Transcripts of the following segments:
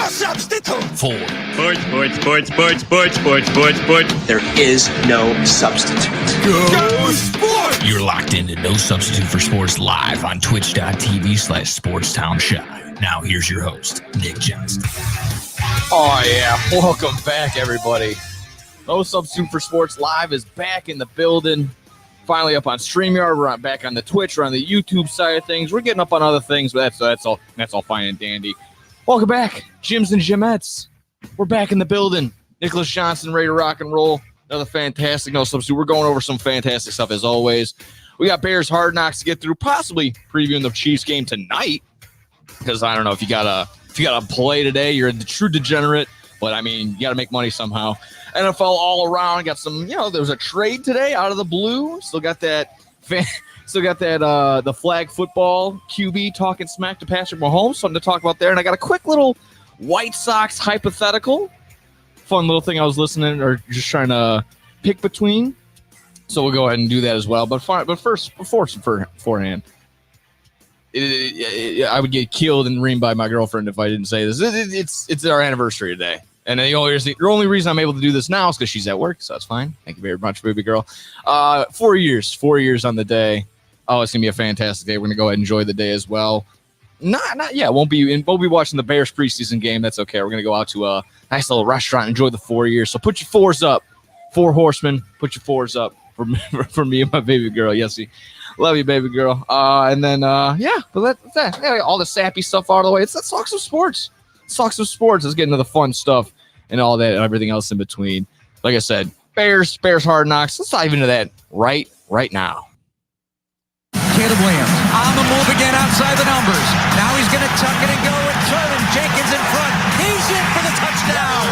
no substitute for sports. There is no substitute. Go sports. You're locked into No Substitute for Sports live on twitch.tv/SportsTownShop. Now here's your host, Nick Johnson. Oh yeah, welcome back everybody. No Substitute for Sports live is back in the building. Finally up on StreamYard. We're back on the Twitch. We're on the YouTube side of things. We're getting up on other things, but that's all fine and dandy. Welcome back, Jims and Jimettes. We're back in the building. Nicholas Johnson, ready to rock and roll. Another fantastic No Substitute. We're going over some fantastic stuff as always. We got Bears Hard Knocks to get through, possibly previewing the Chiefs game tonight. Because I don't know if you got a play today, you're a true degenerate. But I mean, you got to make money somehow. NFL all around. Got some, there was a trade today out of the blue. Still got the flag football QB talking smack to Patrick Mahomes. Something to talk about there. And I got a quick little White Sox hypothetical. Fun little thing I was listening or just trying to pick between. So we'll go ahead and do that as well. But first, beforehand, I would get killed and reamed by my girlfriend if I didn't say this. It's our anniversary today. And the only reason I'm able to do this now is because she's at work, so that's fine. Thank you very much, baby girl. 4 years on the day. Oh, it's gonna be a fantastic day. We're gonna go ahead and enjoy the day as well. Won't be watching the Bears preseason game. That's okay. We're gonna go out to a nice little restaurant, enjoy the 4 years. So put your fours up, 4 horsemen. Put your fours up for me and my baby girl. Yes, love you, baby girl. But that's all the sappy stuff out of the way. Let's talk some sports. Let's get into the fun stuff and all that and everything else in between. Like I said, Bears Hard Knocks. Let's dive into that right now. Caleb Williams on the move again outside the numbers. Now he's going to tuck it and go and turn him. Jenkins in front. He's in for the touchdown.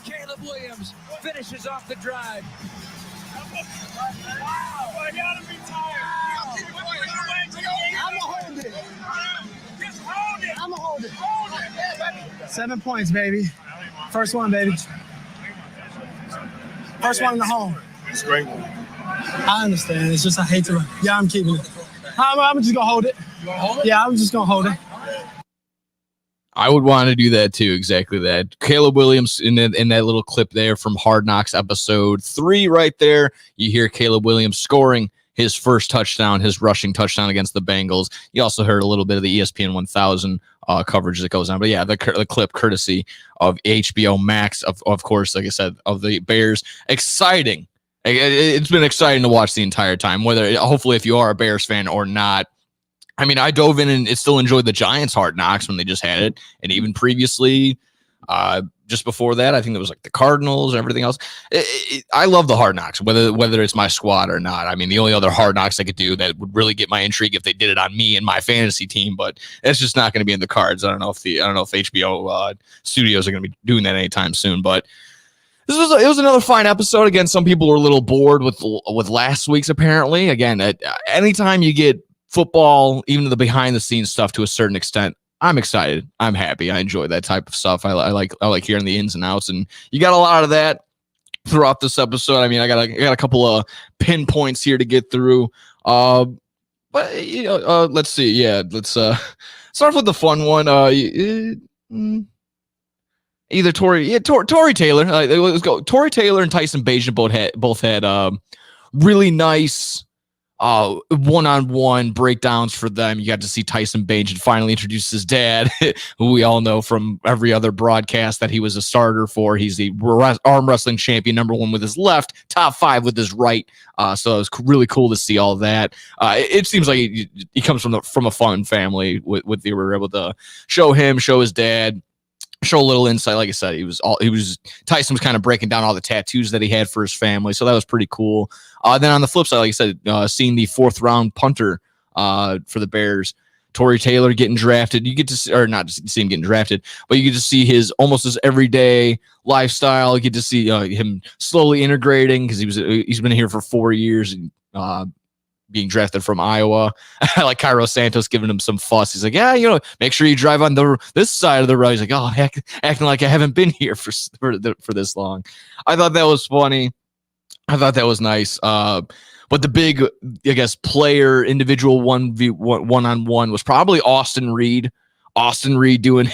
Caleb Williams finishes off the drive. Wow, I gotta be tired. I'm gonna hold it. Just hold it. I'm gonna hold it. 7 points, baby. First one, baby. First one in the home. It's great. I understand. It's just I hate to. Yeah, I'm keeping it. I'm just gonna hold it. You gonna hold it? Yeah, I'm just gonna hold it. I would want to do that too. Exactly that. Caleb Williams in that little clip there from Hard Knocks episode 3 right there. You hear Caleb Williams scoring his first touchdown, his rushing touchdown against the Bengals. You also heard a little bit of the ESPN 1000 coverage that goes on. But yeah, the clip courtesy of HBO Max, of course, like I said, of the Bears. Exciting. It's been exciting to watch the entire time, hopefully if you are a Bears fan or not. I mean, I dove in and still enjoyed the Giants Hard Knocks when they just had it. And even previously, just before that, I think it was like the Cardinals and everything else. I love the Hard Knocks, whether it's my squad or not. I mean, the only other Hard Knocks I could do that would really get my intrigue if they did it on me and my fantasy team, but it's just not going to be in the cards. I don't know if HBO studios are going to be doing that anytime soon, but it was another fine episode. Again, some people were a little bored with last week's apparently. Again, anytime you get football, even the behind the scenes stuff to a certain extent, I'm excited. I'm happy. I enjoy that type of stuff. I like hearing the ins and outs, and you got a lot of that throughout this episode. I mean, I got a couple of pinpoints here to get through. Let's see. Yeah, let's start off with the fun one. Either Tory Taylor. Let's go. Tory Taylor and Tyson Bagent both had really nice one-on-one breakdowns for them. You got to see Tyson Bagent finally introduce his dad, who we all know from every other broadcast that he was a starter for. He's the arm wrestling champion, #1 with his left, top 5 with his right. So it was really cool to see all that. It seems like he comes from a fun family. They were able to show his dad, show a little insight. Like I said, Tyson was kind of breaking down all the tattoos that he had for his family. So that was pretty cool. Then on the flip side, like I said, seeing the 4th round punter for the Bears, Tory Taylor getting drafted. You get to see, or not just see him getting drafted, but you get to see his everyday lifestyle. You get to see him slowly integrating because he's been here for 4 years and being drafted from Iowa. I like Cairo Santos giving him some fuss. He's like, yeah, make sure you drive on this side of the road. He's like, oh, heck, acting like I haven't been here for this long. I thought that was funny. I thought that was nice. But the big, I guess, player individual one-on-one was probably Austin Reed. Austin Reed doing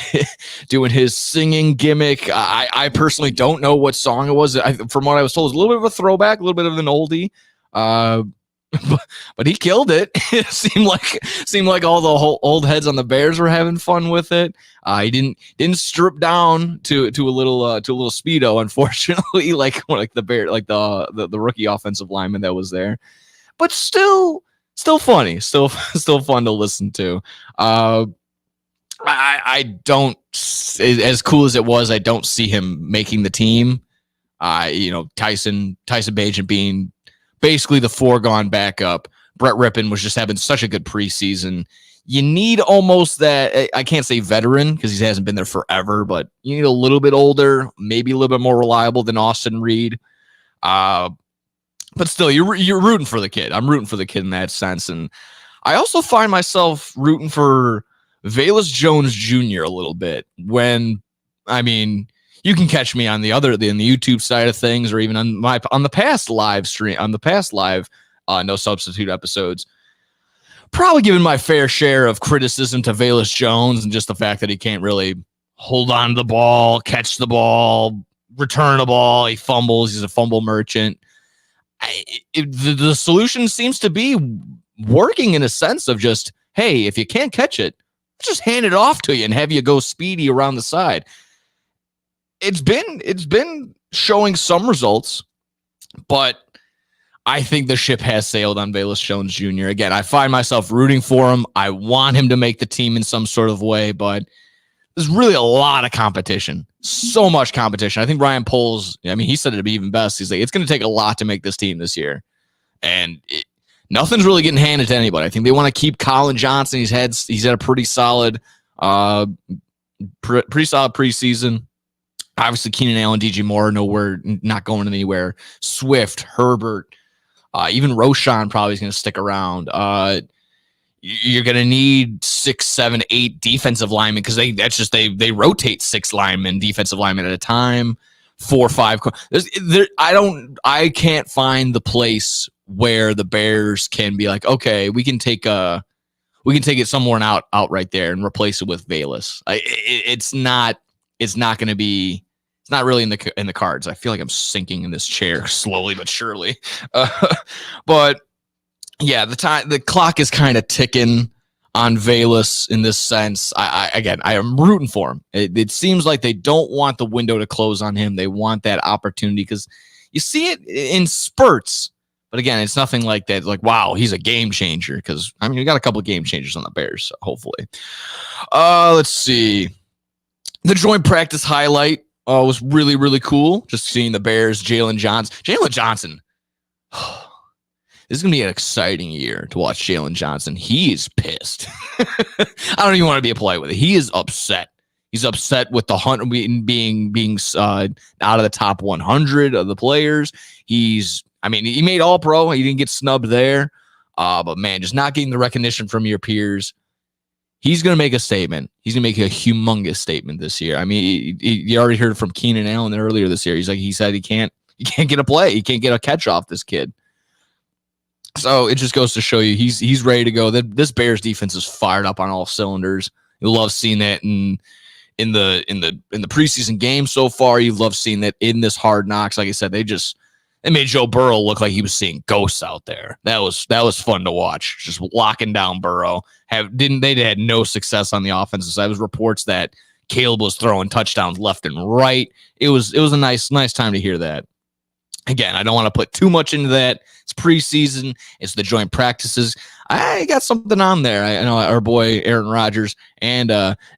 his singing gimmick. I personally don't know what song it was. From what I was told, it was a little bit of a throwback, a little bit of an oldie. But he killed it. It seemed like all the whole old heads on the Bears were having fun with it. He didn't strip down to a little Speedo, unfortunately, like the Bear, like the rookie offensive lineman that was there. But still funny, still fun to listen to. I don't, as cool as it was, I don't see him making the team. Tyson Bagent being basically the foregone backup. Brett Rippon was just having such a good preseason. You need almost that, I can't say veteran because he hasn't been there forever, but you need a little bit older, maybe a little bit more reliable than Austin Reed. But still, you're rooting for the kid. I'm rooting for the kid in that sense. And I also find myself rooting for Velus Jones Jr. a little bit when, you can catch me on the YouTube side of things, or even on the past live stream, No Substitute episodes. Probably given my fair share of criticism to Velus Jones and just the fact that he can't really hold on to the ball, catch the ball, return a ball. He fumbles. He's a fumble merchant. The solution seems to be working in a sense of just, hey, if you can't catch it, just hand it off to you and have you go speedy around the side. It's been showing some results, but I think the ship has sailed on Velus Jones Jr. Again, I find myself rooting for him. I want him to make the team in some sort of way, but there's really a lot of competition. So much competition. I think Ryan Poles, he said it to be even best. He's like, it's going to take a lot to make this team this year. And nothing's really getting handed to anybody. I think they want to keep Colin Johnson. He's had a pretty solid preseason. Obviously, Keenan Allen, DJ Moore, not going anywhere. Swift, Herbert, even Roshan probably is going to stick around. You're going to need 6, 7, 8 defensive linemen because they rotate 6 linemen, defensive linemen at a time. 4 or 5. I can't find the place where the Bears can be like, okay, we can take it somewhere out right there and replace it with Velus. It's not going to be. It's not really in the cards. I feel like I'm sinking in this chair slowly but surely. But yeah, the clock is kind of ticking on Velus in this sense. I am rooting for him. It seems like they don't want the window to close on him. They want that opportunity because you see it in spurts. But again, it's nothing like that. Like, wow, he's a game changer. Because we got a couple of game changers on the Bears. So hopefully, let's see. The joint practice highlight was really, really cool. Just seeing the Bears, Jalen Johnson. This is going to be an exciting year to watch Jalen Johnson. He is pissed. I don't even want to be polite with it. He is upset. He's upset with the hunt being out of the top 100 of the players. He made All-Pro. He didn't get snubbed there. But man, just not getting the recognition from your peers. He's going to make a statement. He's going to make a humongous statement this year. You already heard from Keenan Allen earlier this year. He said he can't get a play. He can't get a catch off this kid. So it just goes to show you he's ready to go. This Bears defense is fired up on all cylinders. You love seeing that in the preseason game so far. You love seeing that in this Hard Knocks. Like I said, they made Joe Burrow look like he was seeing ghosts out there. That was fun to watch. Just locking down Burrow. They had no success on the offensive side. There was reports that Caleb was throwing touchdowns left and right. It was a nice time to hear that. Again, I don't want to put too much into that. It's preseason. It's the joint practices. I got something on there. I know our boy Aaron Rodgers and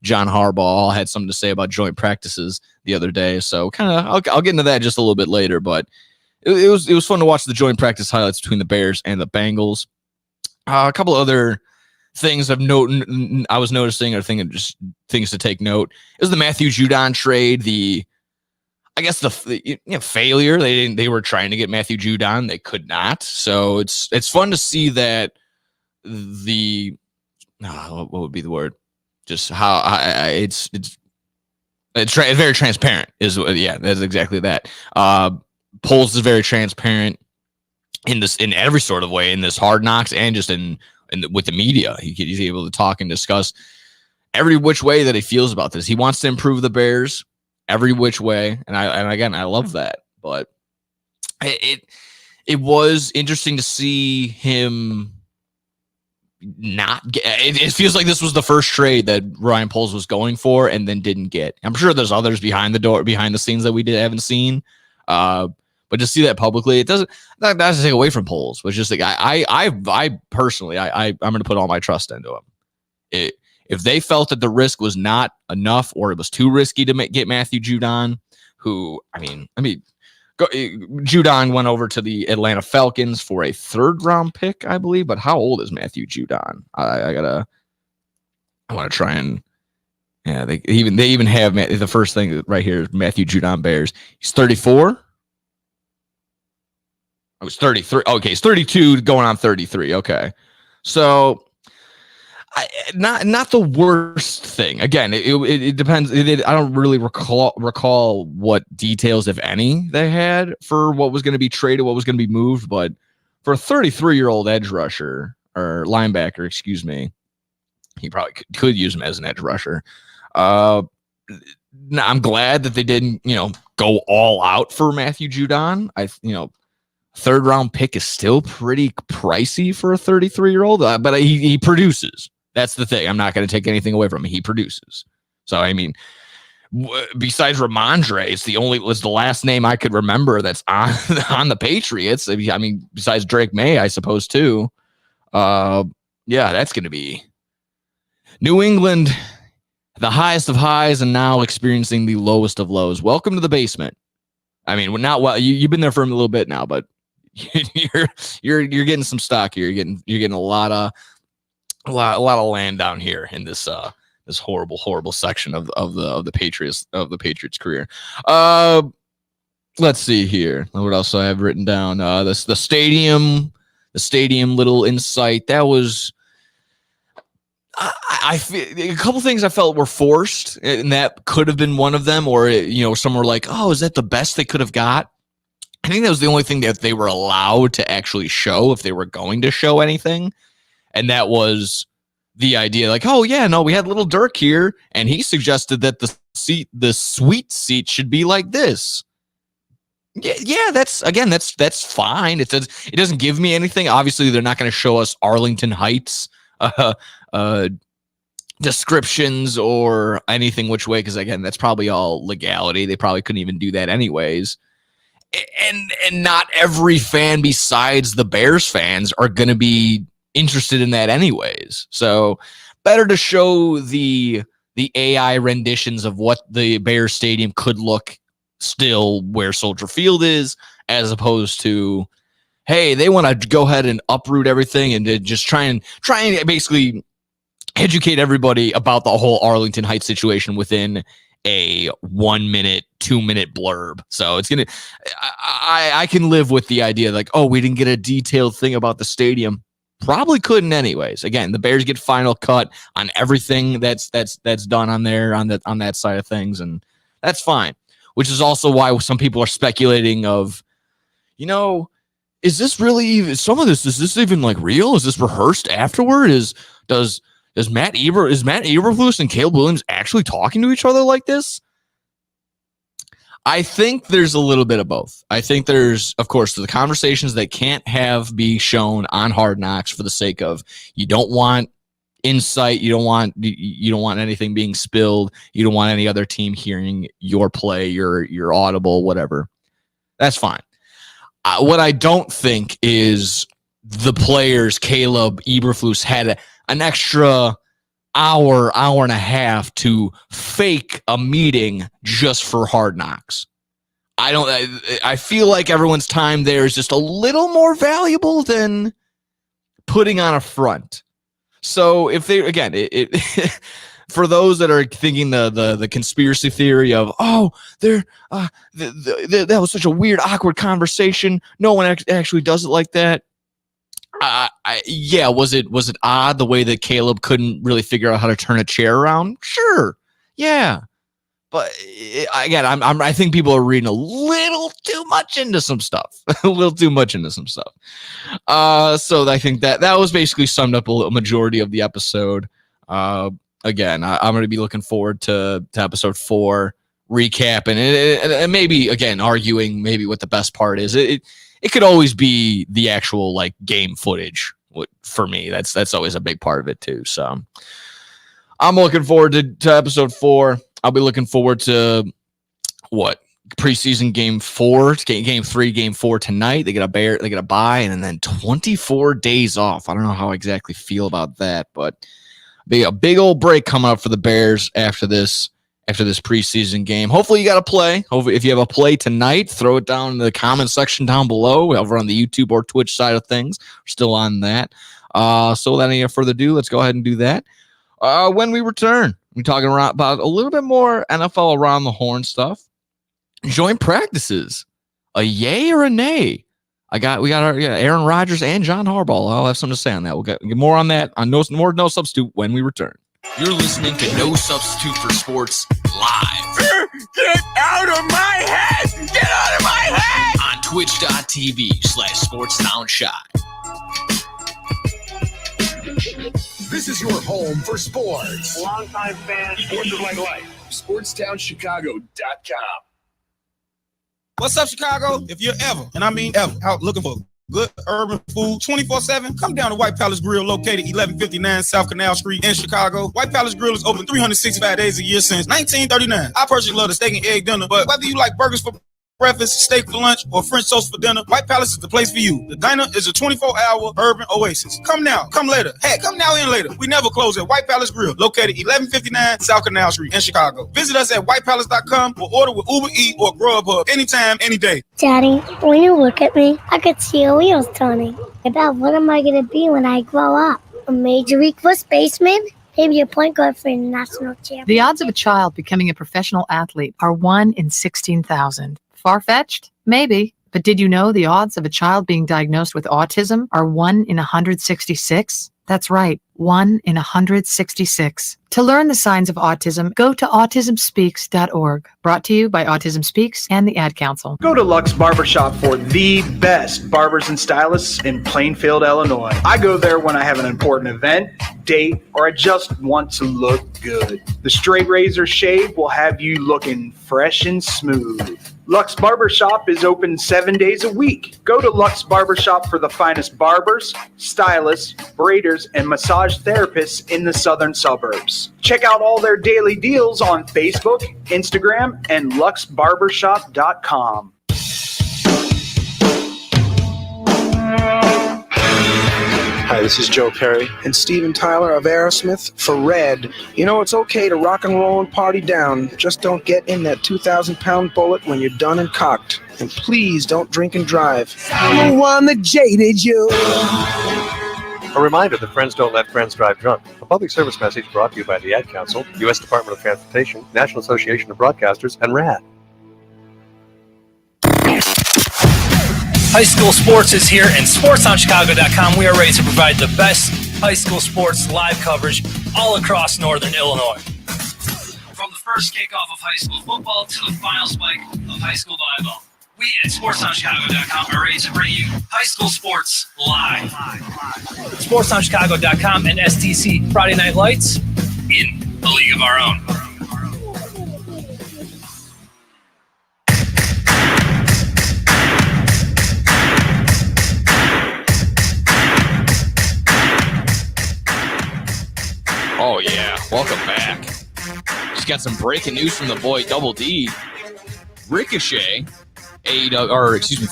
John Harbaugh all had something to say about joint practices the other day. So I'll get into that just a little bit later. But it was fun to watch the joint practice highlights between the Bears and the Bengals. A couple of other things I was noticing, or just things to take note, is the Matthew Judon trade. I guess the failure. They were trying to get Matthew Judon. They could not. So it's fun to see that what would be the word? Just how it's very transparent. That's exactly that. Polls is very transparent in every sort of way in this Hard Knocks and just with the media. He's able to talk and discuss every which way that he feels about this. He wants to improve the Bears every which way, and I love that. But it was interesting to see him not get. It feels like this was the first trade that Ryan Poles was going for and then didn't get. I'm sure there's others behind the scenes that we haven't seen. But to see that publicly, that doesn't take away from Poles. But just like I personally, I'm going to put all my trust into him. If they felt that the risk was not enough or it was too risky to get Matthew Judon, who Judon went over to the Atlanta Falcons for a 3rd round pick, I believe. But how old is Matthew Judon? I want to try and they even have the first thing right here is Matthew Judon Bears. He's 34. I was 33. Okay, he's 32 going on 33. Okay. So not the worst thing. Again, it depends. I don't really recall what details, if any, they had for what was going to be traded, what was going to be moved. But for a 33-year-old edge rusher or linebacker, excuse me, he probably could use him as an edge rusher. I'm glad that they didn't, go all out for Matthew Judon. 3rd round pick is still pretty pricey for a 33-year-old, but he produces. That's the thing. I'm not going to take anything away from him. He produces. So, besides Ramondre, was the last name I could remember that's on the Patriots. Besides Drake May, I suppose, too. That's going to be New England, the highest of highs, and now experiencing the lowest of lows. Welcome to the basement. You've been there for a little bit now, but you're getting some stock here. You're getting a lot of land down here in this this horrible section of the Patriots career. Let's see here. What else I have written down? The stadium little insight. That was I feel a couple things I felt were forced, and that could have been one of them. Or some were like, "Oh, is that the best they could have got?" I think that was the only thing that they were allowed to actually show if they were going to show anything. And that was the idea, like, oh yeah, no, we had little Dirk here, and he suggested that the suite seat should be like this. Yeah, that's fine. It doesn't give me anything. Obviously, they're not going to show us Arlington Heights descriptions or anything which way, because again, that's probably all legality. They probably couldn't even do that anyways. And not every fan besides the Bears fans are going to be interested in that anyways. So better to show the AI renditions of what the Bears stadium could look still where Soldier Field is, as opposed to, hey, they want to go ahead and uproot everything and to just try and basically educate everybody about the whole Arlington Heights situation within a 1 minute, 2 minute blurb. So it's I can live with the idea like, oh, we didn't get a detailed thing about the stadium. Probably couldn't anyways. Again, the Bears get final cut on everything that's done on there on that side of things, and that's fine. Which is also why some people are speculating of, is this really even some of this? Is this even like real? Is this rehearsed afterward? Is Matt Eberflus and Caleb Williams actually talking to each other like this? I think there's a little bit of both. I think there's, of course, the conversations that can't be shown on Hard Knocks for the sake of, you don't want insight, you don't want anything being spilled, you don't want any other team hearing your play, your audible, whatever. That's fine. What I don't think is the players, Caleb, Eberflus, had an extra hour and a half to fake a meeting just for Hard Knocks. I feel like everyone's time there is just a little more valuable than putting on a front. So if they, again, for those that are thinking the conspiracy theory of, that was such a weird, awkward conversation. No one actually does it like that. Was it odd the way that Caleb couldn't really figure out how to turn a chair around? Sure, yeah, but again, I think people are reading a little too much into some stuff. So I think that was basically summed up a majority of the episode. Again, I'm going to be looking forward to episode 4 recap and maybe again arguing maybe what the best part is. It could always be the actual like game footage. For me, that's always a big part of it too. So I'm looking forward to episode 4. I'll be looking forward to preseason game 4, game 3, game 4 tonight. They get a bye, and then 24 days off. I don't know how I exactly feel about that, but be a big old break coming up for the Bears after this preseason game. Hopefully you got a play. Hopefully if you have a play tonight, throw it down in the comment section down below over on the YouTube or Twitch side of things. We're still on that. So without any further ado, let's go ahead and do that. When we return, we're talking about a little bit more NFL around the horn stuff. Joint practices, a yay or a nay? We got our Aaron Rodgers and John Harbaugh. I'll have something to say on that. We'll get more on that on no substitute when we return. You're listening to No Substitute for Sports live. Get out of my head! Get out of my head! On twitch.tv/SportsDownShot. This is your home for sports. Longtime fan, sports is like life. SportsTownChicago.com. What's up, Chicago? If you're ever, and I mean ever, out looking for good urban food 24/7, come down to White Palace Grill, located 1159 South Canal Street in Chicago. White Palace Grill is open 365 days a year since 1939. I personally love the steak and egg dinner, but whether you like burgers for breakfast, steak for lunch, or French toast for dinner, White Palace is the place for you. The diner is a 24-hour urban oasis. Come now, come later. Hey, come now and later. We never close at White Palace Grill, located 1159 South Canal Street in Chicago. Visit us at whitepalace.com or order with Uber Eats or Grubhub anytime, any day. Daddy, when you look at me, I could see your wheels turning. About what am I going to be when I grow up? A major league first baseman? Maybe a point guard for a national champion. The odds of a child becoming a professional athlete are 1 in 16,000. Far-fetched? Maybe. But did you know the odds of a child being diagnosed with autism are 1 in 166? That's right, 1 in 166. To learn the signs of autism, go to autismspeaks.org. Brought to you by Autism Speaks and the Ad Council. Go to Lux Barbershop for the best barbers and stylists in Plainfield, Illinois. I go there when I have an important event, date, or I just want to look good. The straight razor shave will have you looking fresh and smooth. Lux Barbershop is open 7 days a week. Go to Lux Barbershop for the finest barbers, stylists, braiders, and massage therapists in the southern suburbs. Check out all their daily deals on Facebook, Instagram, and luxbarbershop.com. Hi, this is Joe Perry and Steven Tyler of Aerosmith for Red. You know, it's okay to rock and roll and party down. Just don't get in that 2,000-pound bullet when you're done and cocked. And please don't drink and drive. I'm the one that jaded you. A reminder that friends don't let friends drive drunk. A public service message brought to you by the Ad Council, U.S. Department of Transportation, National Association of Broadcasters, and RAD. High school sports is here, and SportsOnChicago.com. We are ready to provide the best high school sports live coverage all across Northern Illinois. From the first kickoff of high school football to the final spike of high school volleyball, we at SportsOnChicago.com are ready to bring you high school sports live. SportsOnChicago.com and STC Friday Night Lights in a league of our own. Oh, yeah. Welcome back. Just got some breaking news from the boy Double D. Ricochet,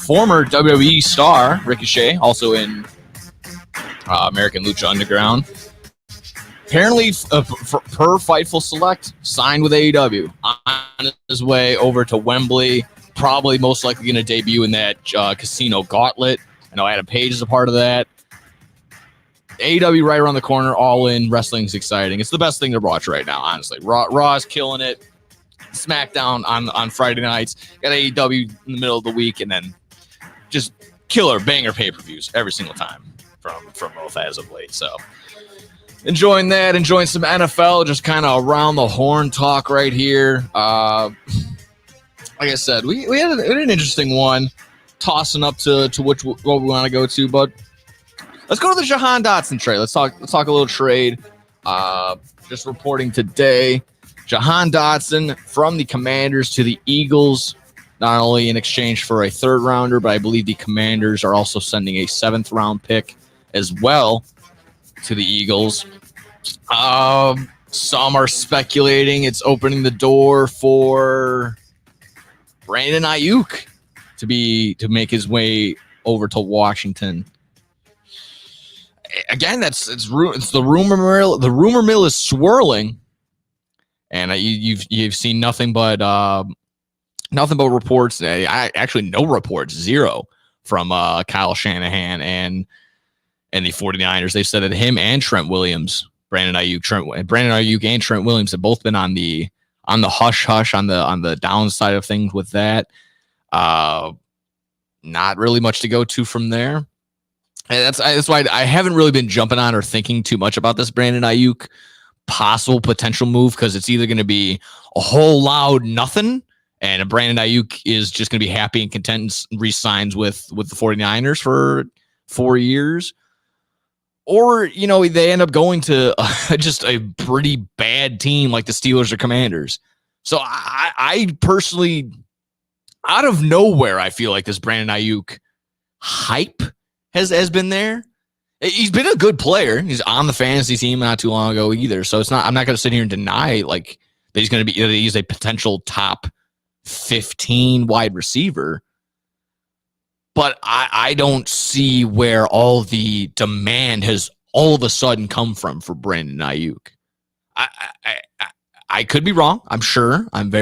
former WWE star Ricochet, also in American Lucha Underground. Apparently, per Fightful Select, signed with AEW. On his way over to Wembley, probably most likely going to debut in that Casino Gauntlet. I know Adam Page is a part of that. AEW right around the corner, All In. Wrestling's exciting. It's the best thing to watch right now, honestly. Raw is killing it. SmackDown on Friday nights. Got AEW in the middle of the week, and then just killer banger pay-per-views every single time from both as of late. So enjoying that, enjoying some NFL, just kind of around the horn talk right here. Like I said, we had an interesting one, tossing up to what we want to go to, but let's go to the Jahan Dotson trade. Let's talk a little trade. Just reporting today, Jahan Dotson from the Commanders to the Eagles, not only in exchange for a third rounder, but I believe the Commanders are also sending a 7th round pick as well to the Eagles. Some are speculating it's opening the door for Brandon Ayuk to make his way over to Washington. Again, it's the rumor mill. The rumor mill is swirling, and you've seen nothing but reports. Actually, no reports, zero from Kyle Shanahan and the 49ers. They've said that him and Trent Williams, Brandon Ayuk and Trent Williams have both been on the hush on the downside of things with that. Not really much to go to from there. And that's why I haven't really been jumping on or thinking too much about this Brandon Ayuk possible potential move, because it's either going to be a whole loud nothing and Brandon Ayuk is just going to be happy and content and re-signs with the 49ers for 4 years, or they end up going to just a pretty bad team like the Steelers or Commanders. So I personally, out of nowhere, I feel like this Brandon Ayuk hype has been there. He's been a good player. He's on the fantasy team not too long ago either. So I'm not going to sit here and deny like that he's a potential top 15 wide receiver. But I don't see where all the demand has all of a sudden come from for Brandon Ayuk. I could be wrong. I'm sure. I'm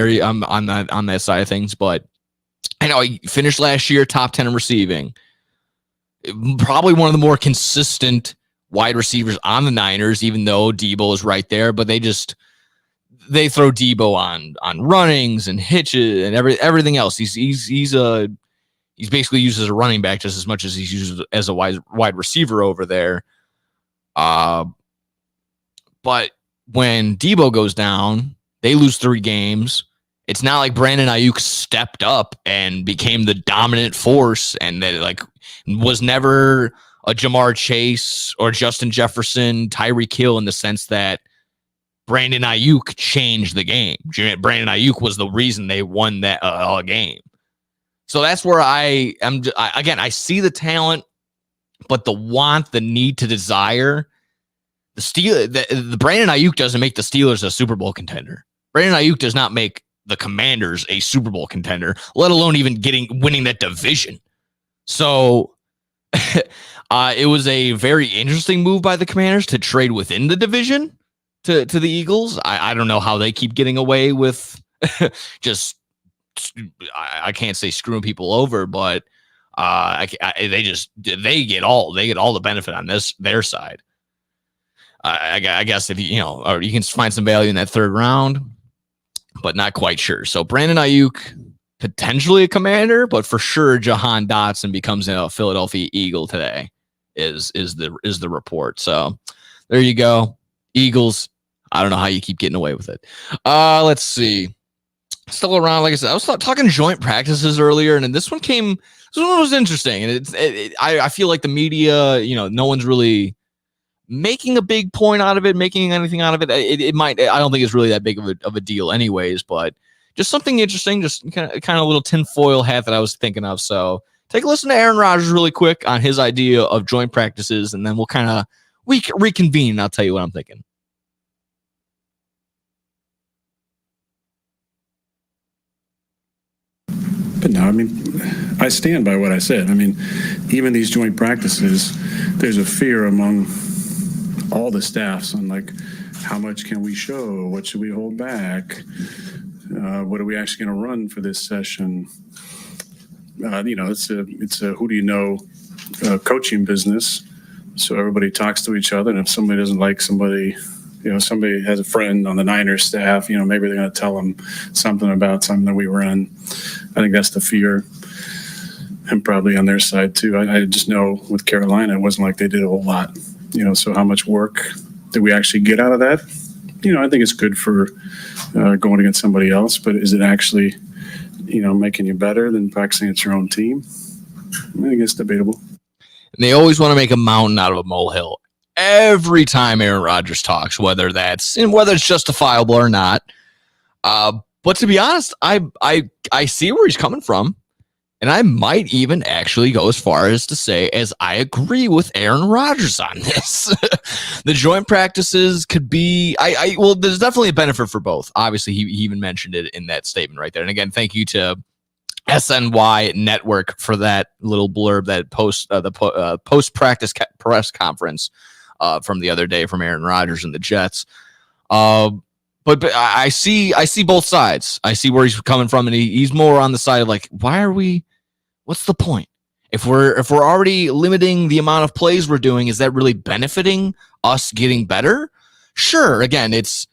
on that side of things, but I know he finished last year top 10 in receiving. Probably one of the more consistent wide receivers on the Niners, even though Debo is right there, but they throw Debo on runnings and hitches and everything else. He's basically used as a running back just as much as he's used as a wide receiver over there. But when Debo goes down, they lose 3 games. It's not like Brandon Ayuk stepped up and became the dominant force and that was never a Jamar Chase or Justin Jefferson, Tyreek Hill, in the sense that Brandon Ayuk changed the game. Brandon Ayuk was the reason they won that game. So that's where I am. Again, I see the talent, but the want, the need to desire, the Brandon Ayuk doesn't make the Steelers a Super Bowl contender. Brandon Ayuk does not make the Commanders a Super Bowl contender, let alone even winning that division. So it was a very interesting move by the Commanders to trade within the division to the Eagles. I don't know how they keep getting away with just, I can't say screwing people over, but they get all the benefit on their side. I guess if or you can find some value in that 3rd round, but not quite sure. So Brandon Ayuk, potentially a Commander, but for sure Jahan Dotson becomes a Philadelphia Eagle today is the report. So there you go. Eagles. I don't know how you keep getting away with it. Let's see. Still around, like I said, I was talking joint practices earlier, and then this one was interesting. And I feel like the media, no one's really making a big point out of it, making anything out of it. It might, I don't think it's really that big of a deal anyways, but just something interesting, just kind of a little tinfoil hat that I was thinking of. So take a listen to Aaron Rodgers really quick on his idea of joint practices, and then we'll kind of reconvene, and I'll tell you what I'm thinking. But no, I stand by what I said. Even these joint practices, there's a fear among all the staffs on how much can we show? What should we hold back? What are we actually going to run for this session? It's a who do you know coaching business. So everybody talks to each other, and if somebody doesn't like somebody, somebody has a friend on the Niners staff, maybe they're going to tell them something about something that we were in. I think that's the fear, and probably on their side too. I just know with Carolina, it wasn't like they did a whole lot, so how much work did we actually get out of that? I think it's good for going against somebody else, but is it actually, making you better than practicing at your own team? I think it's debatable. And they always want to make a mountain out of a molehill. Every time Aaron Rodgers talks, whether it's justifiable or not. But to be honest, I see where he's coming from. And I might even actually go as far as to say, as I agree with Aaron Rodgers on this. The joint practices could be, well, there's definitely a benefit for both. Obviously, he even mentioned it in that statement right there. And again, thank you to SNY Network for that little blurb, that post-practice press conference from the other day from Aaron Rodgers and the Jets. But I see both sides. I see where he's coming from, and he's more on the side of like, what's the point? If we're already limiting the amount of plays we're doing, is that really benefiting us getting better? Sure. Again, it's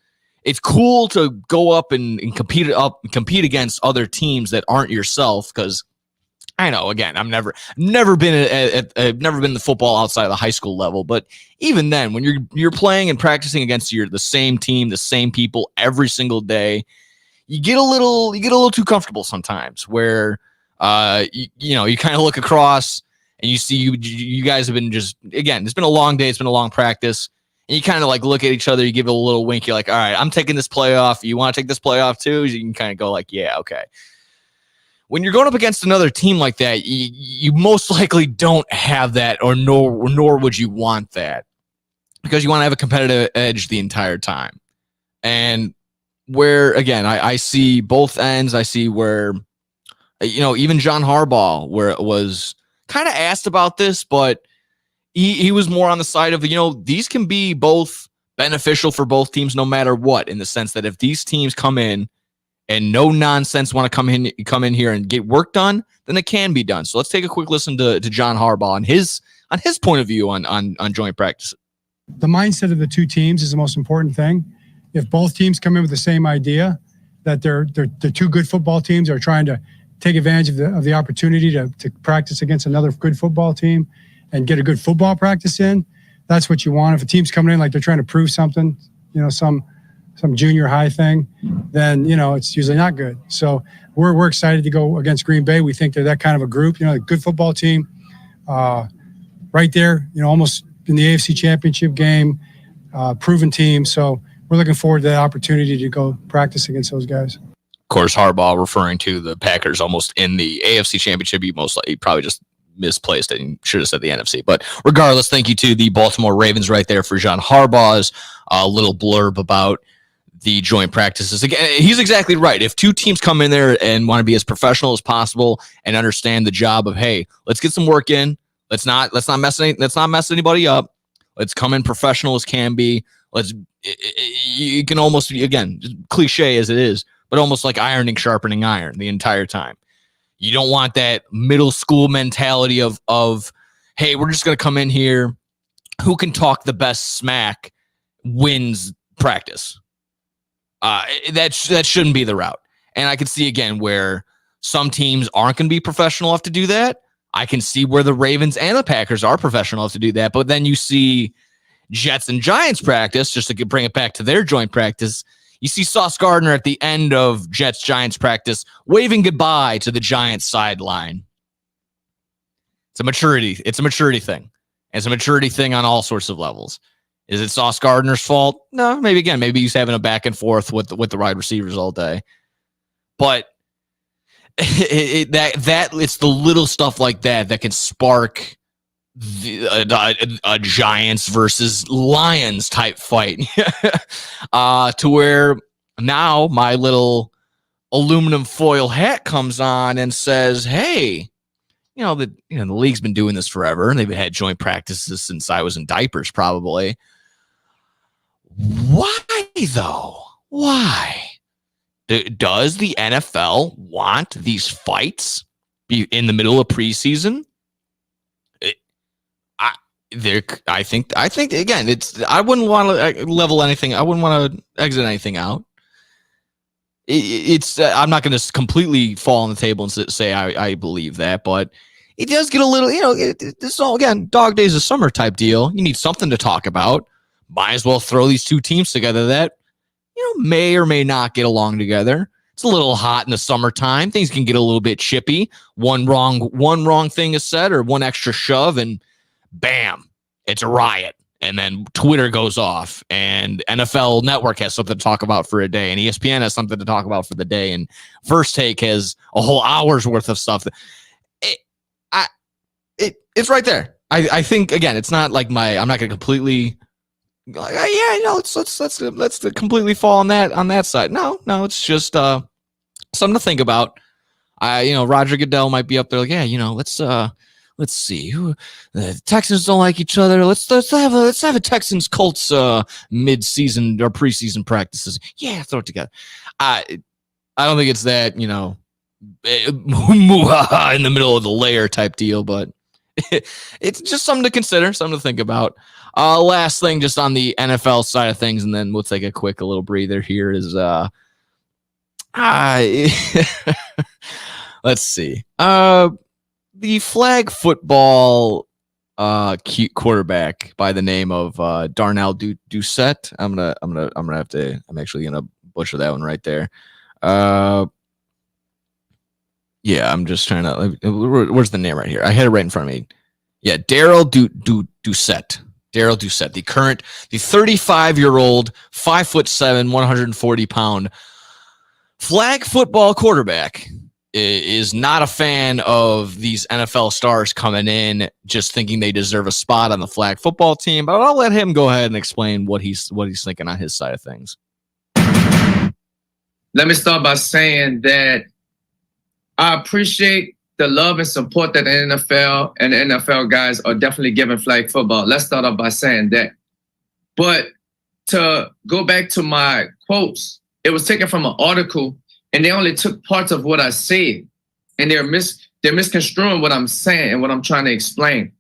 cool to go up and compete against other teams that aren't yourself, because I know, again, I've never been in the football outside of the high school level, but even then, when you're playing and practicing against the same team, the same people every single day, you get a little too comfortable sometimes. Where you kind of look across and you see you guys have been it's been a long day, it's been a long practice, and you kind of like look at each other, you give it a little wink, you're like, all right, I'm taking this play off. You want to take this play off too? You can kind of go like, yeah, okay. When you're going up against another team like that, you most likely don't have that, or nor would you want that, because you want to have a competitive edge the entire time. And where, again, I see both ends. I see where, even John Harbaugh, where it was kind of asked about this, but he was more on the side of, these can be both beneficial for both teams no matter what, in the sense that if these teams come in and no nonsense want to come in here and get work done, then it can be done. So let's take a quick listen to John Harbaugh on his point of view on joint practice. The mindset of the two teams is the most important thing. If both teams come in with the same idea that they're two good football teams, are trying to take advantage of the opportunity to practice against another good football team and get a good football practice in, that's what you want. If a team's coming in like they're trying to prove something, some junior high thing, then, it's usually not good. So we're excited to go against Green Bay. We think they're that kind of a group, a good football team right there, almost in the AFC Championship game, proven team. So we're looking forward to that opportunity to go practice against those guys. Of course, Harbaugh referring to the Packers almost in the AFC Championship. He probably just misplaced it and should have said the NFC. But regardless, thank you to the Baltimore Ravens right there for John Harbaugh's little blurb about the joint practices. Again, he's exactly right. If two teams come in there and want to be as professional as possible and understand the job of, hey, let's get some work in. Let's not mess anybody up. Let's come in professional as can be. You can almost, again, cliche as it is, but almost like sharpening iron the entire time. You don't want that middle school mentality of hey, we're just going to come in here. Who can talk the best smack wins practice. That shouldn't be the route. And I can see, again, where some teams aren't going to be professional enough to do that. I can see where the Ravens and the Packers are professional enough to do that. But then you see Jets and Giants practice, just to bring it back to their joint practice. You see Sauce Gardner at the end of Jets-Giants practice waving goodbye to the Giants sideline. It's a maturity thing. It's a maturity thing on all sorts of levels. Is it Sauce Gardner's fault? No, maybe he's having a back and forth with the wide receivers all day. But it's the little stuff like that can spark a Giants versus Lions type fight. To where now my little aluminum foil hat comes on and says, hey, the league's been doing this forever, and they've had joint practices since I was in diapers, probably. Why though? Why does the NFL want these fights be in the middle of preseason? I think again, I wouldn't want to level anything. I wouldn't want to exit anything out. I'm not going to completely fall on the table and say I believe that, but it does get a little, this is all, again, dog days of summer type deal. You need something to talk about. Might as well throw these two teams together that, may or may not get along together. It's a little hot in the summertime. Things can get a little bit chippy. One wrong thing is said or one extra shove and bam, it's a riot. And then Twitter goes off and NFL Network has something to talk about for a day and ESPN has something to talk about for the day and First Take has a whole hour's worth of stuff. It's right there. I think, again, it's not like I'm not going to completely let's completely fall on that side. No, it's just something to think about. Roger Goodell might be up there like, let's see. The Texans don't like each other. Let's have a Texans Colts mid-season or preseason practices. Yeah, throw it together. I don't think it's that, in the middle of the layer type deal, but it's just something to consider, something to think about. Last thing, just on the NFL side of things, and then we'll take a little breather here is let's see. The flag football cute quarterback by the name of Darnell Doucette. I'm actually gonna butcher that one right there. Yeah, I'm just trying to. Where's the name right here? I had it right in front of me. Yeah, Darrell Doucette. Darrell Doucette, the 35-year-old, 5'7", 140-pound flag football quarterback, is not a fan of these NFL stars coming in just thinking they deserve a spot on the flag football team. But I'll let him go ahead and explain what he's thinking on his side of things. Let me start by saying that I appreciate the love and support that the NFL and the NFL guys are definitely giving flag football. Let's start off by saying that. But to go back to my quotes, it was taken from an article, and they only took parts of what I said, and they're misconstruing what I'm saying and what I'm trying to explain.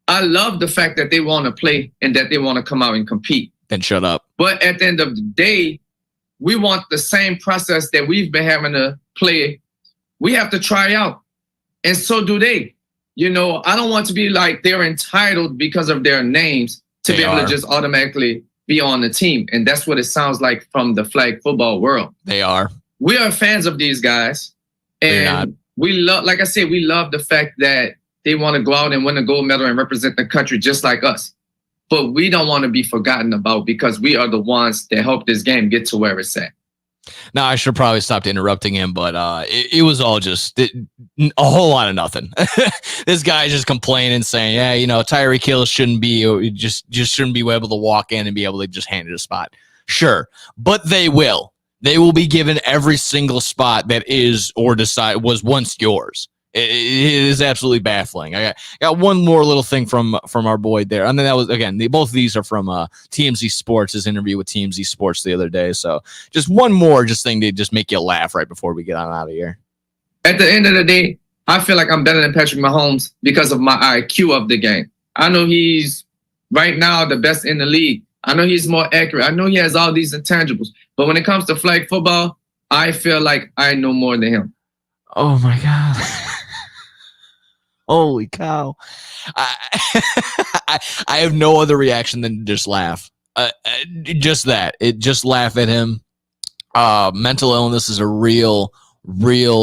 I love the fact that they want to play and that they want to come out and compete. Then shut up. But at the end of the day, we want the same process that we've been having to play. We have to try out. And so do they. I don't want to be like they're entitled because of their names to be able to just automatically be on the team. And that's what it sounds like from the flag football world. They are. We are fans of these guys. And we love, like I said, we love the fact that they want to go out and win a gold medal and represent the country just like us. But we don't want to be forgotten about because we are the ones that helped this game get to where it's at. Now, I should probably stop interrupting him, but it was all just a whole lot of nothing. This guy just complaining, saying, Tyreek Hill shouldn't be just shouldn't be able to walk in and be able to just hand it a spot. Sure, but they will. They will be given every single spot that is or was once yours. It is absolutely baffling. I got one more little thing from our boy there. And then that was, again, both of these are from TMZ Sports, his interview with TMZ Sports the other day. So just one more thing to just make you laugh right before we get on out of here. At the end of the day, I feel like I'm better than Patrick Mahomes because of my IQ of the game. I know he's right now the best in the league. I know he's more accurate. I know he has all these intangibles. But when it comes to flag football, I feel like I know more than him. Oh, my God. Holy cow. I have no other reaction than to just laugh. Just that. Just laugh at him. Mental illness is a real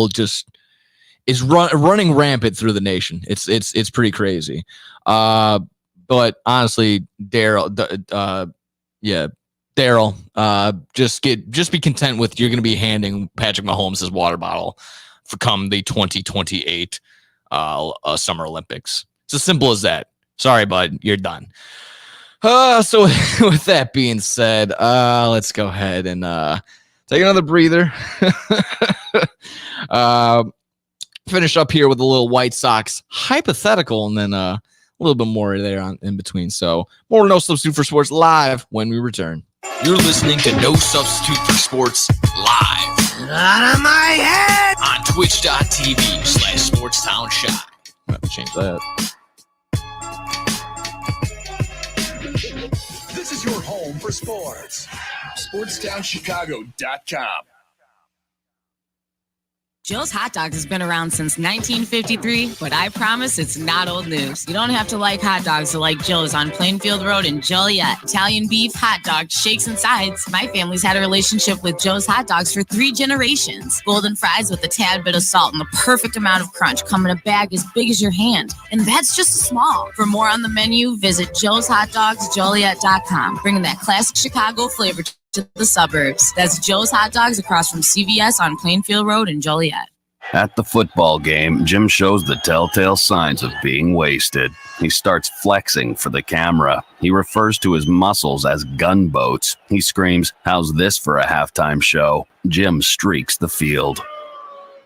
just is running rampant through the nation. It's pretty crazy. But honestly, Darrell, just be content with you're going to be handing Patrick Mahomes his water bottle for come the 2028 Summer Olympics. It's as simple as that. Sorry, bud, you're done. So with that being said, let's go ahead and take another breather. Finish up here with a little White Sox hypothetical, and then a little bit more there in between. So more No Substitute for Sports live when we return. You're listening to No Substitute for Sports live. Out of my head! On twitch.tv/SportsTownShot. I'm going to have to change that. your home for sports. SportsTownChicago.com. Joe's Hot Dogs has been around since 1953, but I promise it's not old news. You don't have to like hot dogs to like Joe's on Plainfield Road in Joliet. Italian beef, hot dogs, shakes, and sides. My family's had a relationship with Joe's Hot Dogs for 3 generations. Golden fries with a tad bit of salt and the perfect amount of crunch come in a bag as big as your hand. And that's just small. For more on the menu, visit joeshotdogsjoliet.com, bringing that classic Chicago flavor to the suburbs. That's Joe's Hot Dogs across from CVS on Plainfield Road in Joliet. At the football game, Jim shows the telltale signs of being wasted. He starts flexing for the camera. He refers to his muscles as gunboats. He screams, "How's this for a halftime show?" Jim streaks the field.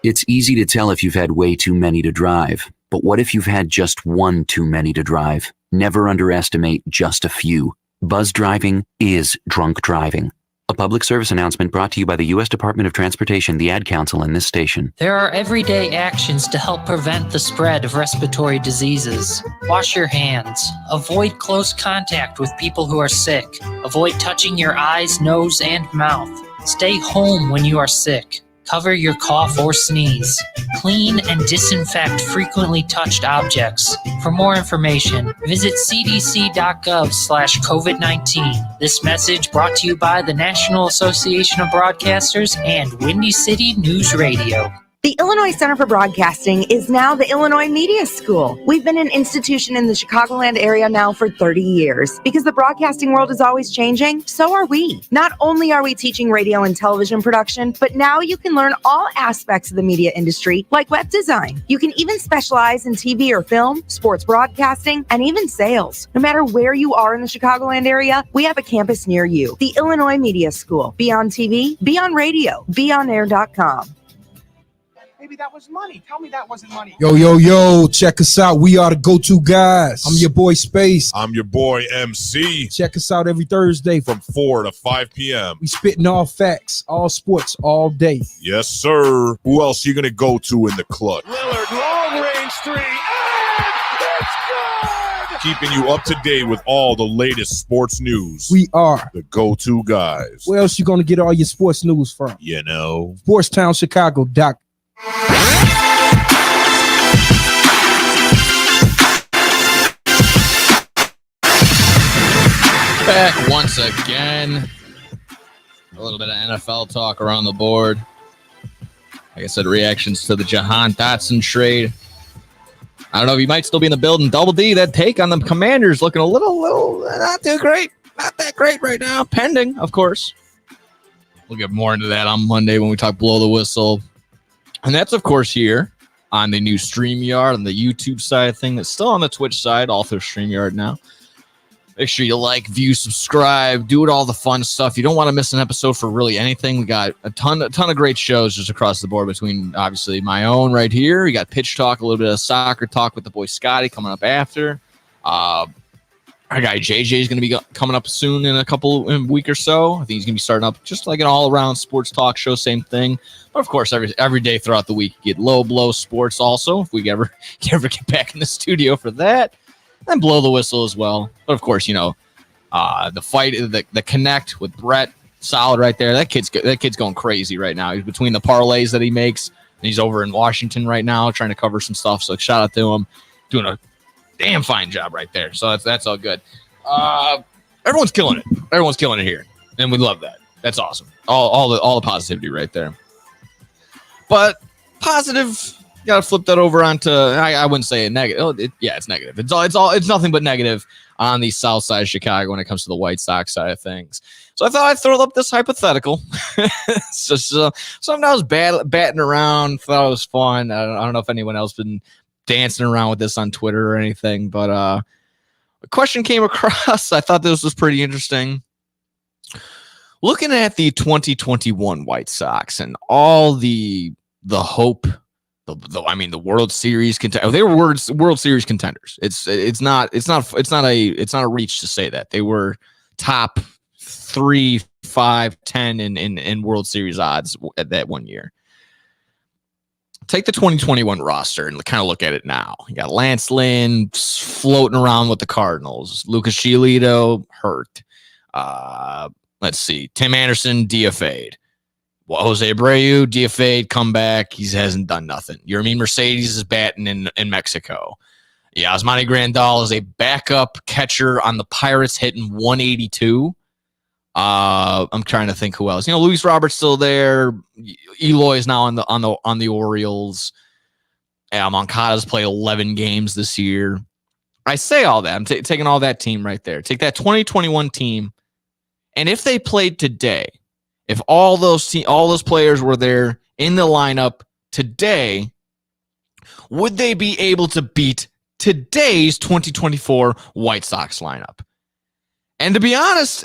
It's easy to tell if you've had way too many to drive. But what if you've had just one too many to drive? Never underestimate just a few. Buzz driving is drunk driving. A public service announcement brought to you by the U.S. Department of Transportation, the Ad Council, and this station. There are everyday actions to help prevent the spread of respiratory diseases. Wash your hands. Avoid close contact with people who are sick. Avoid touching your eyes, nose, and mouth. Stay home when you are sick. Cover your cough or sneeze. Clean and disinfect frequently touched objects. For more information, visit cdc.gov/COVID-19. This message brought to you by the National Association of Broadcasters and Windy City News Radio. The Illinois Center for Broadcasting is now the Illinois Media School. We've been an institution in the Chicagoland area now for 30 years. Because the broadcasting world is always changing, so are we. Not only are we teaching radio and television production, but now you can learn all aspects of the media industry, like web design. You can even specialize in TV or film, sports broadcasting, and even sales. No matter where you are in the Chicagoland area, we have a campus near you. The Illinois Media School. Be on TV, be on radio, beonair.com. Maybe that was money. Tell me that wasn't money. Yo, check us out. We are the go-to guys. I'm your boy Space. I'm your boy MC. Check us out every Thursday from 4 to 5 p.m. We spitting all facts, all sports, all day. Yes, sir. Who else you gonna go to in the clutch? Lillard, long range 3, and it's good! Keeping you up to date with all the latest sports news. We are the go-to guys. Where else you gonna get all your sports news from? You know, SportsTownChicago.com. Back once again. A little bit of NFL talk around the board. Like I said, reactions to the Jahan Dotson trade. I don't know if he might still be in the building. Double D, that take on the Commanders looking a little not too great. Not that great right now. Pending, of course. We'll get more into that on Monday when we talk Blow the Whistle. And that's, of course, here on the new StreamYard on the YouTube side of things. It's still on the Twitch side, all through StreamYard now. Make sure you like, view, subscribe, do it all the fun stuff. You don't want to miss an episode for really anything. We got a ton of great shows just across the board between, obviously, my own right here. We got Pitch Talk, a little bit of soccer talk with the boy Scotty coming up after. Our guy JJ is going to be coming up soon in a week or so. I think he's going to be starting up just like an all-around sports talk show, same thing. But, of course, every day throughout the week, you get Low Blow Sports also, if we ever get back in the studio for that. And Blow the Whistle as well. But, of course, the fight, the connect with Brett, solid right there. That kid's going crazy right now. He's between the parlays that he makes, and he's over in Washington right now trying to cover some stuff. So, shout out to him. Doing a damn fine job right there. So that's all good. Everyone's killing it. Everyone's killing it here, and we love that. That's awesome. All the positivity right there. But positive, gotta flip that over onto. I wouldn't say a negative. It's negative. It's nothing but negative on the south side of Chicago when it comes to the White Sox side of things. So I thought I'd throw up this hypothetical. So something I was batting around. Thought it was fun. I don't know if anyone else been dancing around with this on Twitter or anything, but a question came across. I thought this was pretty interesting. Looking at the 2021 White Sox and all the hope, the World Series contenders. They were World Series contenders. It's not a reach to say that they were top 3, 5, 10 in World Series odds at that one year. Take the 2021 roster and kind of look at it now. You got Lance Lynn floating around with the Cardinals. Lucas Giolito hurt. Let's see. Tim Anderson, DFA'd. Well, Jose Abreu, DFA'd, come back. He hasn't done nothing. Yermin Mercedes is batting in Mexico. Yeah, Osmani Grandal is a backup catcher on the Pirates, hitting 182. I'm trying to think who else. Luis Robert's still there. Eloy is now on the Orioles. Moncada's played 11 games this year. I say all that. I'm taking all that team right there. Take that 2021 team, and if they played today, if all those players were there in the lineup today, would they be able to beat today's 2024 White Sox lineup? And to be honest,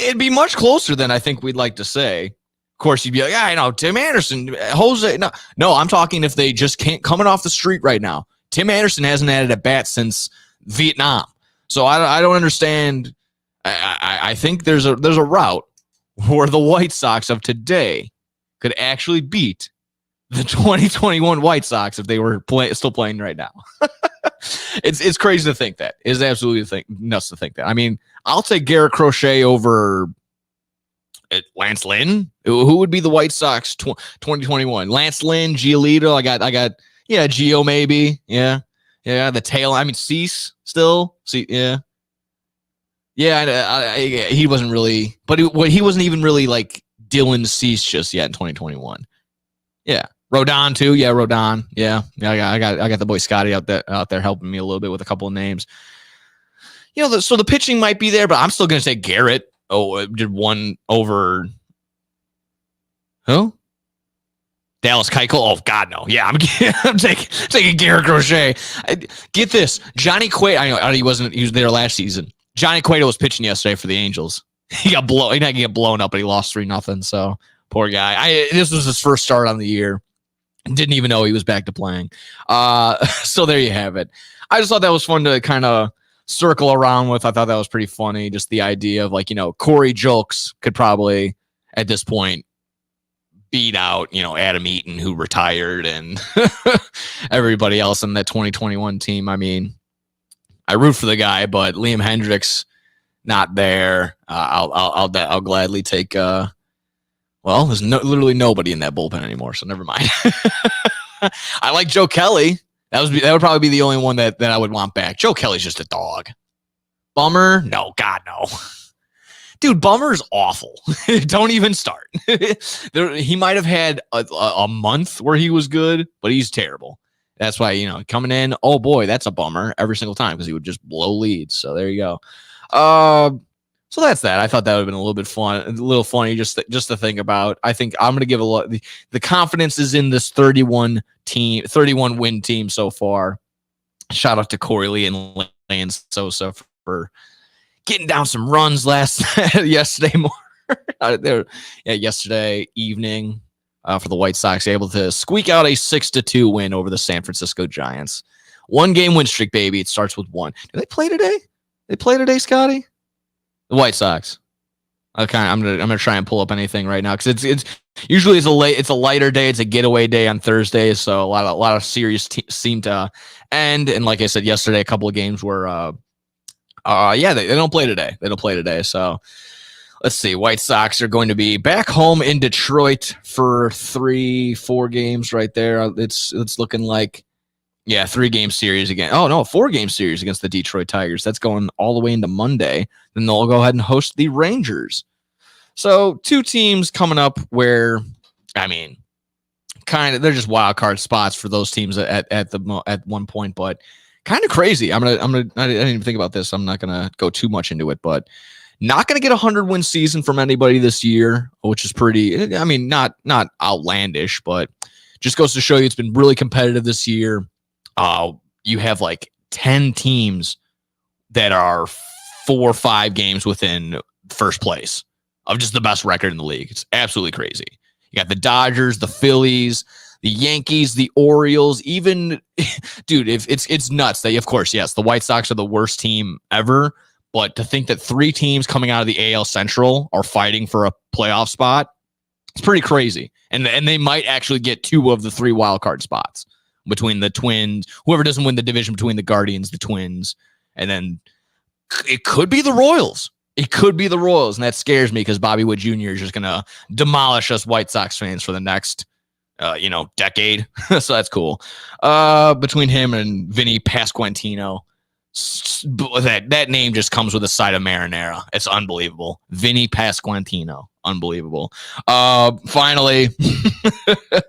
it'd be much closer than I think we'd like to say. Of course, you'd be like, I know, Tim Anderson, Jose. No, I'm talking if they just can't, coming off the street right now. Tim Anderson hasn't added a bat since Vietnam. So I don't understand. I think there's a route where the White Sox of today could actually beat the 2021 White Sox if they were still playing right now. It's crazy to think that. It's absolutely nuts to think that. I mean, I'll take Garrett Crochet over Lance Lynn. Who would be the White Sox 2021? Lance Lynn, Giolito. I got Gio maybe. Yeah. The tail. I mean, Cease still. See, yeah. Yeah, he wasn't really, but he wasn't even really like Dylan Cease just yet in 2021. Yeah, Rodon too. Yeah, Rodon. Yeah, I got the boy Scotty out there helping me a little bit with a couple of names. So the pitching might be there, but I'm still going to say Garrett. Oh, did one over who? Dallas Keuchel? Oh God, no. Yeah, I'm taking Garrett Crochet. Get this, Johnny Cueto. I know he was there last season. Johnny Cueto was pitching yesterday for the Angels. He got blown up, but he lost 3-0. So poor guy. This was his first start on the year. Didn't even know he was back to playing. So there you have it. I just thought that was fun to kind of circle around with. I thought that was pretty funny. Just the idea of Corey Julks could probably at this point beat out, Adam Eaton, who retired, and everybody else in that 2021 team. I mean, I root for the guy, but Liam Hendricks not there. I'll gladly take. There's literally nobody in that bullpen anymore, so never mind. I like Joe Kelly. That would probably be the only one that I would want back. Joe Kelly's just a dog. Bummer? No, God no. Dude, Bummer's awful. Don't even start. He might have had a month where he was good, but he's terrible. That's why, coming in, oh boy, that's a bummer every single time because he would just blow leads. So there you go. So that's that. I thought that would have been a little bit fun, a little funny just to think about. I think I'm going to give a lot. The confidence is in this 31 win team so far. Shout out to Corey Lee and Lance Sosa for getting down some runs yesterday evening. For the White Sox, able to squeak out a 6-2 win over the San Francisco Giants. 1-game win streak, baby. It starts with 1. Do they play today? They play today, Scotty? The White Sox. Okay, I'm gonna try and pull up anything right now because it's usually it's a lighter day. It's a getaway day on Thursdays, so a lot of series seem to end. And like I said yesterday, a couple of games were they don't play today. They don't play today, so. Let's see. White Sox are going to be back home in Detroit for 3-4 games right there. It's looking like, 3-game series again. Oh, no, 4-game series against the Detroit Tigers. That's going all the way into Monday. Then they'll go ahead and host the Rangers. So 2 teams coming up where, I mean, kind of they're just wild card spots for those teams at one point, but kind of crazy. I didn't even think about this. I'm not gonna go too much into it, but. Not going to get a 100-win season from anybody this year, which is pretty, I mean, not outlandish, but just goes to show you it's been really competitive this year. You have like 10 teams that are 4 or 5 games within first place of just the best record in the league. It's absolutely crazy. You got the Dodgers, the Phillies, the Yankees, the Orioles, even, dude, if it's nuts that, of course, yes, the White Sox are the worst team ever. But to think that 3 teams coming out of the AL Central are fighting for a playoff spot, it's pretty crazy. And they might actually get 2 of the 3 wild card spots between the Twins, whoever doesn't win the division between the Guardians, the Twins, and then it could be the Royals. it could be the Royals, and that scares me because Bobby Wood Jr. is just going to demolish us White Sox fans for the next, decade. So that's cool. Between him and Vinny Pasquantino, that name just comes with a side of marinara. It's unbelievable. Vinny Pasquantino. Unbelievable. Finally,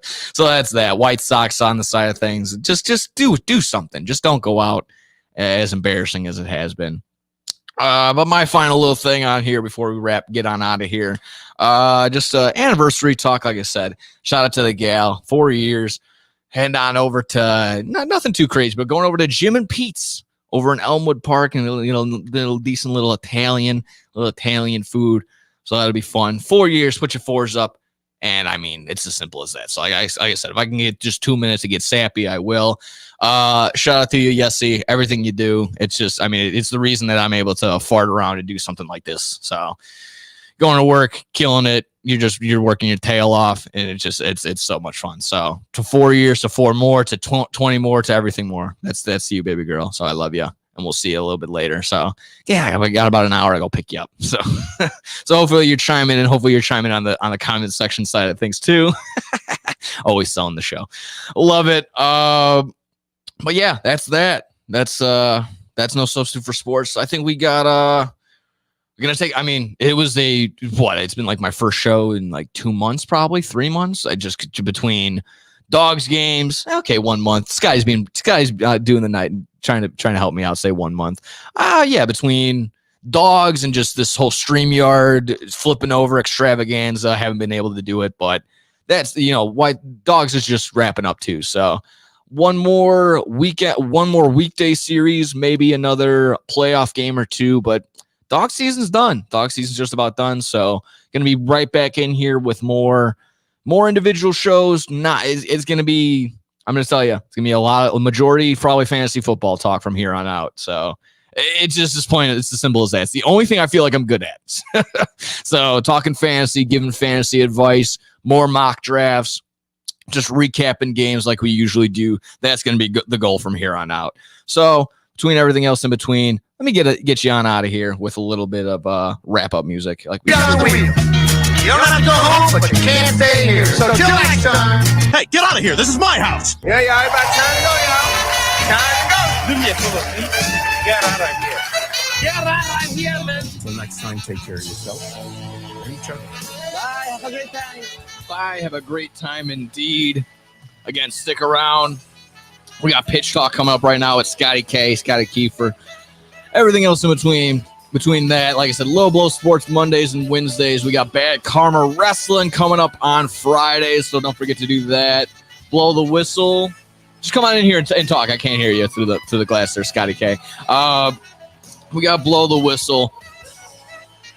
so that's that. White Sox on the side of things. Just do something. Just don't go out as embarrassing as it has been. But my final little thing on here before we get on out of here. Just anniversary talk, like I said. Shout out to the gal, 4 years. Heading on over to nothing too crazy, but going over to Jim and Pete's over in Elmwood Park, and little decent little Italian food. So that'll be fun. 4 years, put your fours up. And I mean, it's as simple as that. So like I said, if I can get just 2 minutes to get sappy, I will. Shout out to you, Yessie. Everything you do. It's just, I mean, it's the reason that I'm able to fart around and do something like this. So going to work, killing it. You're working your tail off, and it's so much fun. So to 4 years, to 4 more, to 20 more, to everything more. That's you, baby girl. So I love you. And we'll see you a little bit later. So yeah, I got about an hour to go pick you up. So so hopefully you're chiming in, and hopefully you're chiming on the comment section side of things too. Always selling the show. Love it. But yeah, that's that. That's no substitute for sports. I think we got we're gonna take, I mean, it was it's been like my first show in like 2 months, probably 3 months. I just between dogs games. Okay, 1 month. This guy's doing the night, trying to help me out, say 1 month. Yeah, between dogs and just this whole StreamYard flipping over extravaganza, I haven't been able to do it, but that's, why dogs is just wrapping up too. So one more weekday series, maybe another playoff game or two, but dog season's done. Dog season's just about done. So gonna be right back in here with more individual shows. It's gonna be, I'm going to tell you, it's going to be a majority probably fantasy football talk from here on out. So it's just this point, it's as simple as that. It's the only thing I feel like I'm good at. So talking fantasy, giving fantasy advice, more mock drafts, just recapping games like we usually do. That's going to be the goal from here on out. So between everything else in between, let me get you on out of here with a little bit of wrap up music. Like we You don't have to go home, but you can't stay here. So till next time. Hey, get out of here. This is my house. Yeah, about time to go, y'all. Time to go. Get out of here. Get out of here, man. Until next time, take care of yourself. Bye. Have a great time. Bye. Have a great time indeed. Again, stick around. We got Pitch Talk coming up right now with Scotty K, Scotty Kiefer. Everything else in between. Between that, like I said, Low Blow Sports Mondays and Wednesdays. We got Bad Karma Wrestling coming up on Fridays, so don't forget to do that. Blow the Whistle. Just come on in here and talk. I can't hear you through the glass there, Scotty K. We got Blow the Whistle.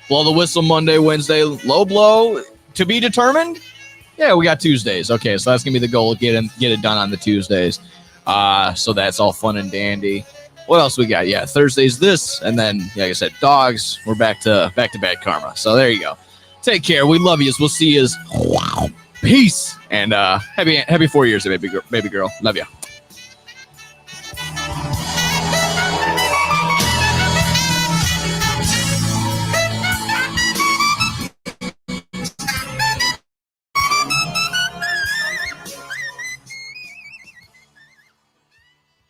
Blow the Whistle Monday, Wednesday. Low Blow to be determined? Yeah, we got Tuesdays. Okay, so that's going to be the goal. Get it done on the Tuesdays. So that's all fun and dandy. What else we got? Yeah, Thursday's this, and then, like I said, dogs. We're back to Bad Karma. So there you go. Take care. We love you. We'll see you. Peace. And happy 4 years, baby girl. Love you.